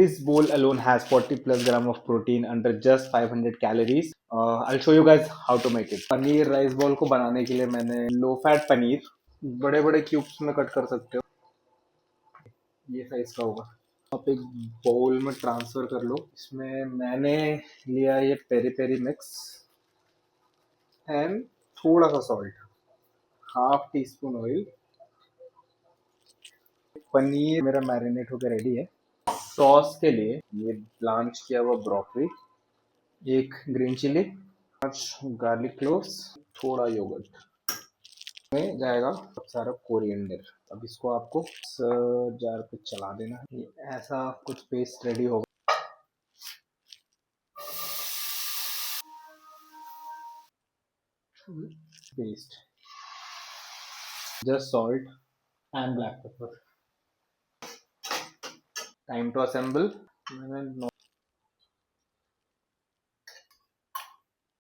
This bowl alone has 40 plus gram of protein under just 500 calories. I'll show you guys how to make it. Paneer rice ball को बनाने के लिए मैंने low fat paneer बड़े बड़े cubes में कट कर सकते हो, ये साइज का होगा। आप एक बाउल में ट्रांसफर कर लो। इसमें मैंने लिया ये पेरी पेरी मिक्स एंड थोड़ा सा salt, half tea spoon oil. Paneer मेरा मैरिनेट होकर रेडी है। सॉस के लिए ये ब्लांच किया हुआ ब्रोकली, एक ग्रीन चिली, 5 गार्लिक क्लोव्स, थोड़ा योगर्ट में जाएगा बहुत सारा कोरिएंडर। अब इसको आपको जार पे चला देना है। ऐसा कुछ पेस्ट रेडी होगा। Paste, just salt and black pepper. Time to assemble. मैंने